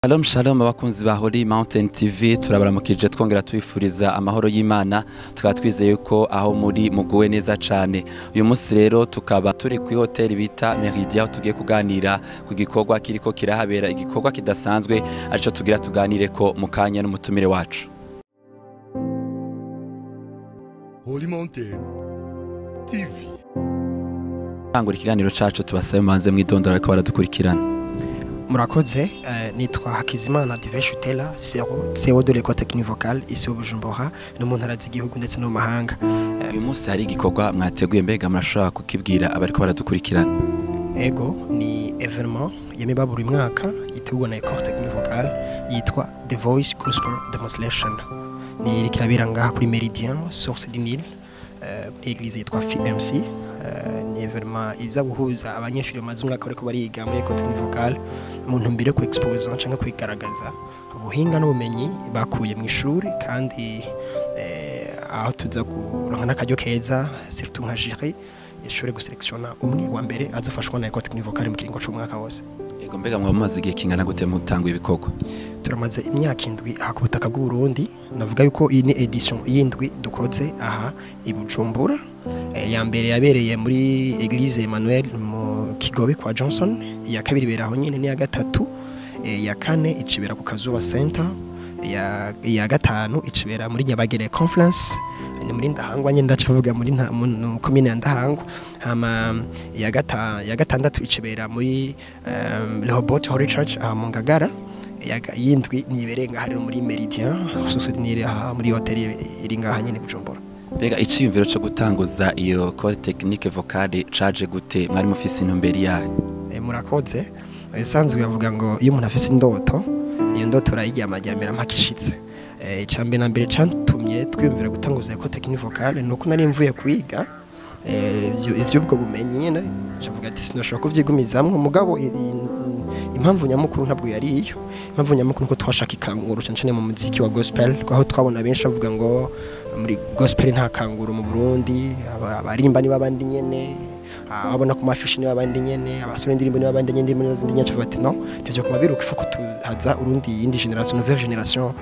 Shalom shalom abakunzi ba Holy Mountain TV turabaramukije twongera twifuriza amahoro y'Imana tukaba twizeye ko aho muri muguwe neza cyane. Uyu munsi rero tukaba turi ku hotel bita Meridia tugiye kuganira ku gikorwa kiriko kirahabera igikorwa kidasanzwe arico tugira tuganire ko mukanya n'umutumire wacu. Holy Mountain TV. Tangura ikiganiro cacu tubasabe manze mwidondora ko baradukurikirana. Murakoze nitwa Hakizimana Diveshutela CEO de l'école technique vocale ici au Bujumbura no mu ntara z'igihugu ndetse no mu mahanga. Uyu munsi hari igikorwa mwateguye mbega murashobora kukibwira abariko baradukurikirana. Ego ni evenement yamiba buri mwaka yitegurwa na école technique vocale yitwa The Voice Gospel Demonstration. Ni rikirabira ngaha kuri Méridien Source du Nil église yitwa FMC. Ni evenement iza guhuza abanyeshuri bamaze umwaka bariko bariga muri école technique vocale mu ntumbero yo exposer cyangwa kwigaragaza ubuhinga n'ubumenyi bakuye mu ishuri kandi aho tuza kuronka n'akaryo keza surtout nka jury ishuri guselectiona umwe wa mbere azofashwa na école technique vocale mu kiringo c'umwaka wose. Ego mbega mwamaze igihe kingana gute mutanga ibikorwa? Turamaze imyaka 7 aha ku butaka bw'u Burundi. Navuga yuko iyi ni edition y'indwi dukoze aha i Bujumbura. Ya mbere yabereye muri Église Emmanuel mu Kigobe kwa Johnson, ya kabiri bera aho nyene ni ya gatatu, ya kane icibera ku Kazuba Center, ya gatanu icibera muri Nyabagere Conference ni muri Ndahangwa nyene ndacavuga muri commune ya Ndahangwa. Hama ya gatandatu icibera muri Rehoboth Holy Church mu Ngagara. Yindwi niberenga hari muri Méridien Société muri hotel iri ngaha nyene Bujumbura. Bega iciyumviro cyo gutanguza iyo école technique vocale caje gute mwari mufise intumbero yayo? Murakoze bisanzwe yavuga ngo iyo umuntu afise indoto iyo ndoto urayijyamajyamira mpakishitse. Icambe na mbere cantumye twiyumvira gutanguza école technique vocale nuko nari mvuye kwiga ivy'ubwo bumenyi nyene javuga ati sinoshobora kuvyigumizamwe mugabo impamvu nyamukuru ntabwo yari iyo. Impamvu nyamukuru ko twashaka ikanguro cyane mu muziki wa gospel aho twabona benshi bavuga ngo muri gospel nta kanguro mu Burundi, abarimba ni babandi nyene, ababona ku mafishi ni babandi nyene, abasore indirimbo ni babandi nyene muri zindi nyacu bati no ntavyo kumabiruka ifuko tuhaza urundi yindi generation nouvelle generation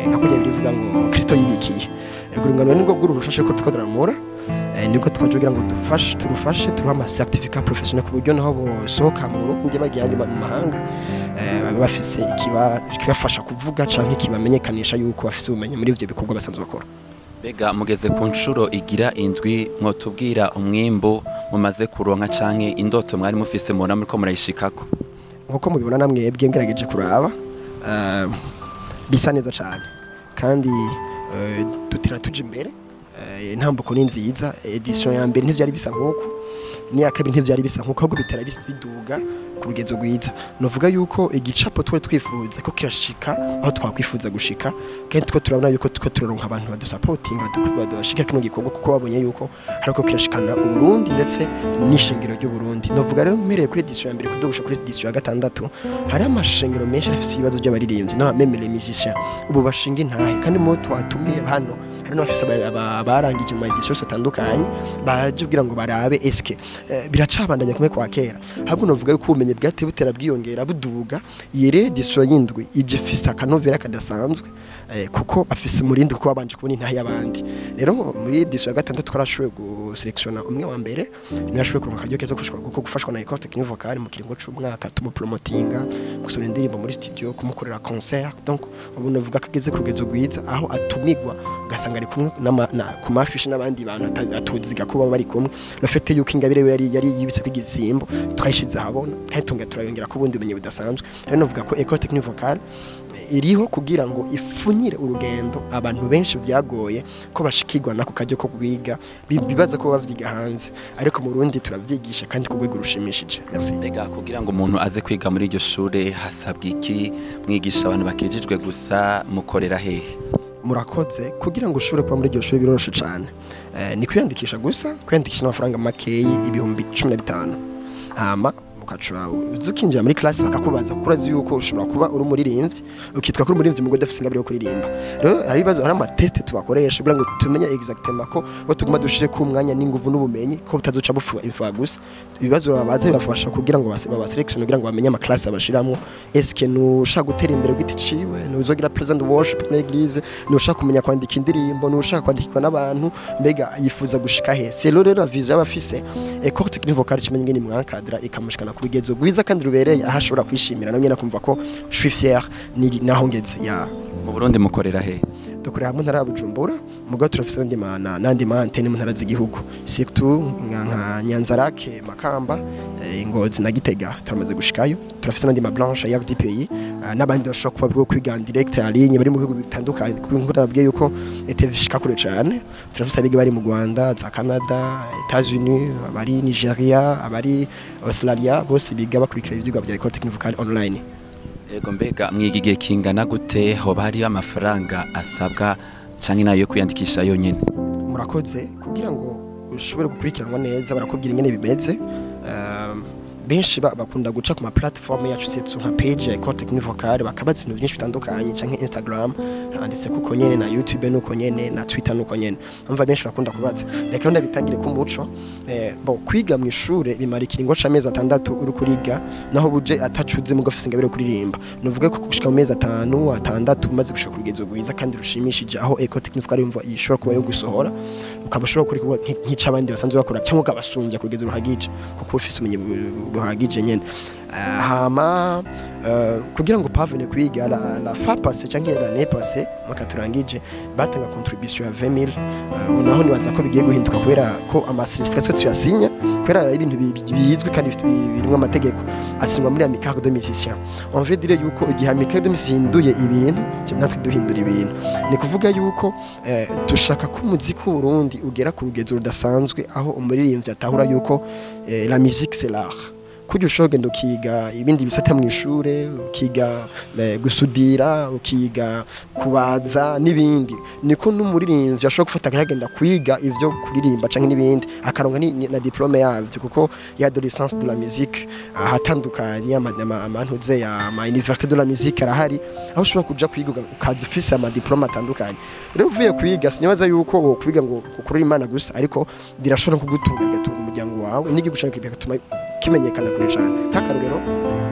nkakujya birivuga ngo Kristo yibikiye. Rugurungano nibwo bw'urushashe ko twadoramura nibwo twajogira ngo turufashe turuha ama certificat professionnel ku buryo naho bosohoka mu Burundi bagiyandi mu mahanga bafise ikibafasha kuvuga canke kibamenyekanisha yuko bafise ubumenyi muri ivyo bikorwa basanzwe bakora. Bega mugeze ku nshuro igira indwi mwotubwira umwimbo mumaze kuronka canke indoto mwari mufise mubona muriko murayishikako? Nkuko mubibona namwebwe ngerageje kuraba bisa neza cyane kandi dutira tuje imbere. Intambuko ni nziza. Edition ya mbere ntivyari bisa nkuko niya kabiri ntivyari bisa nkuko ahubwo bitera biduga ku rugezo rwiza. Novuga yuko igicapo twari twifuza ko kirashika aho twakwifuza gushika kandi two turabona yuko turoronka abantu badusupporting badashika kino gikorwa kuko babonye yuko hariko kirashikana u Burundi ndetse n'ishengero ry'u Burundi. Novuga rero mpereye kuri edition ya mbere kudugusha kuri edition ya gatandatu hari amashengero menshi afise ibibazo by'abaririmbyi na même les musiciens ubu bashinga intahe kandi mo twatumiye hano hari n'abafise abarangije mu edition zitandukanye baje kugira ngo barabe eske biracabandanya kumwe kwa kera. Habwo novuga yuko ubumenyi bwate butera bwiyongera buduga. Yere edition y'indwi ije fisa akanovera kadasanzwe kuko afise murindi kuko babanje kubona intahe y'abandi. Rero muri edition ya gatandatu twarashoboye guselectiona umwe wa mbere niyashoboye kuronka akaryo keza kuko gufashwa na école technique vocale mu kiringo c'umwaka tumupromotinga gusura indirimbo muri studio kumukorera concert. Donc ubu novuga kageze ku rugezo rwiza aho atumigwa ugasanga ari kumwe ku mafishi n'abandi bantu atoziga kuba bari kumwe. Le fait yuko ingabire yari yibitse kw'igitsimbo twayishize habona kandi tunga turayongera ko ubundi bumenyi budasanzwe. Rero novuga ko école technique vocale iriho kugira ngo ifunyire urugendo abantu benshi vyagoye ko bashikirwa nako kajyo ko kwiga bibaza ko bavyiga hanze ariko mu Burundi turavyigisha kandi ku rwego rushimishije. Merci. Bega kugira ngo umuntu aze kwiga muri iryo shure hasabwa iki? Mwigisha abantu bakijijwe gusa mukorera hehe? Murakoze kugira ngo ushobore kuba muri iryo shure biroroshe cyane. Ni kwiyandikisha gusa kwiyandikisha n'amafaranga makeyi ibihumbi 15. Hama ukacura uzukinjira muri classe bakakubaza kuko urazi yuko ushobora kuba uri umuririmbyi ukitwa kuri umuririmbyi mugo dafise ingabire yo kuririmba rero hari ibibazo hari ama test tubakoresha kugira ngo tumenye exactement ko tuguma dushire ku mwanya n'inguvu n'ubumenyi ko butazoca bufa gusa ibibazo babaze bafasha kugira ngo baselection kugira ngo bamenye ama classe abashiramo eske nushaka gutera imbere gwiti ciwe nuzogira present worship mu église nushaka kumenya kwandika indirimbo nushaka kwandikwa n'abantu mbega yifuza gushika he c'est rero vision y'abafise école technique vocale kimenye ngene mwankadra ikamushikana ku rugezo gwiza kandi rubereye ahashobora kwishimira no nyene kumva ko je suis fier ni naho ngeze ya mu Burundi mukorera he dukorera mu ntara ya Bujumbura mugabo turafise nandi ma antenne mu ntara z'igihugu surtout nka Nyanzarake Makamba Ngozi na Gitega turamaze gushikayo turafise nandi ma blanche ya RDPI n'abandi bashobora kuba bwo kwiga direct en ligne bari mu bihugu bitandukanye kuko nabwiye yuko etevishika kure cyane turafise abigi bari mu Rwanda za Canada États-Unis abari Nigeria abari Australia bose biga bakurikira ivyigwa bya école technique vocale online. Ego mbega mwigigiye kingana gute hoba hari amafaranga asabwa canke nayo kwiyandikisha yonyene murakoze kugira ngo ushobore gukurikiranwa neza barakubwira ingene bimeze benshi bakunda guca ku ma platform yacu setsu nka page ya École Technique Vocale bakabaza ibintu byinshi bitandukanye canke Instagram handitse kuko nyene na YouTube nuko nyene na Twitter nuko nyene umva benshi bakunda kubaza reka nda bitangire ku muco bo kwiga mu ishure bimara ikiringo c'amezi 6 uri kuriga naho buje atacuze mu gofisi ngabire kuririmba nuvuga ko gushika mu mezi 5 6 umaze gushika ku rugezo rwiza kandi rushimishije aho École Technique Vocale yumva ishobora kuba yo gusohora ukabashobora kuri kuba nk'icabandi basanzwe bakora cyangwa ukabasumbya ku rugezo ruhagije kuko ufise umenye buhagije nyene hama kugira ngo pavene kwiga la fa passé cyangwa la ne passé makaturangije batanga contribution ya 20000 unaho nibaza ko bigiye guhinduka kubera ko amacertification tuyasinya kubera ibintu bizwi kandi birimo amategeko asinywa muri Amicale de Musiciens on veut dire yuko igihe Amicale de Musiciens hinduye ibintu natwe duhindura ibintu ni kuvuga yuko dushaka ko umuziki w'Urundi ugera ku rugezo rudasanzwe aho umuririmbyi atahura yuko la musique c'est l'art kujya ushogenda ukiga ibindi bisata mu ishure ukiga gusudira ukiga kubaza n'ibindi niko n'umuririmbyi ashobora gufata akagenda kwiga ivyo kuririmba canke n'ibindi akaronka na diplome yavyo kuko ya de licence de la musique ahatandukanye amantuze ya ma université de la musique arahari aho ushobora kuja kwiga ukaza ufise ama diplome atandukanye rero uvuye kwiga sinyabaza yuko wo kwiga ngo ukurira Imana gusa ariko birashobora kugutunga bigatunga umuryango wawe n'igigushaka kigatuma kimenyekana kure cyane nk'akarorero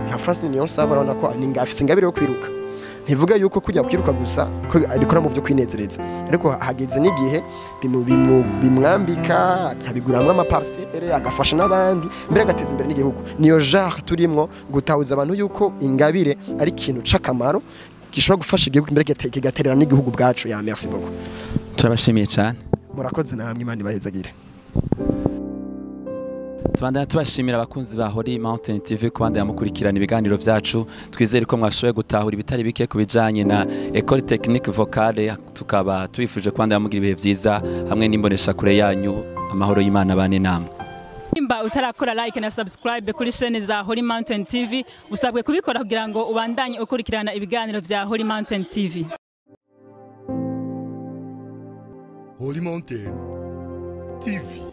nka France niyo nsaba urabona ko afise ingabire yo kwiruka ntivuga yuko kujya kwiruka gusa ko abikora mu byo kwinezereza ariko hageze n'igihe bimwambika akabiguramwa amaparcelle agafasha n'abandi mbere agateza imbere n'igihugu niyo genre turimwo gutahuza abantu yuko ingabire ari ikintu c'akamaro gishobora gufasha igihugu imbere kigaterera n'igihugu bwacu ya merci beaucoup turabashimiye cyane murakoze namwe Imana ibahezagire tubandana tubashimira abakunzi ba Holy Mountain TV kubandanya mukurikirana ibiganiro vyacu twizere ko mwashoboye gutahura ibitari bike kubijanye na École Technique Vocale tukaba twifuje kubandanya mugira ibihe vyiza hamwe n'imbonesha kure yanyu amahoro y'Imana bane namwe Imba utarakora like na subscribe kuri chaîne za Holy Mountain TV usabwe kubikora kugira ngo ubandanye ukurikirana ibiganiro vya Holy Mountain TV Holy Mountain TV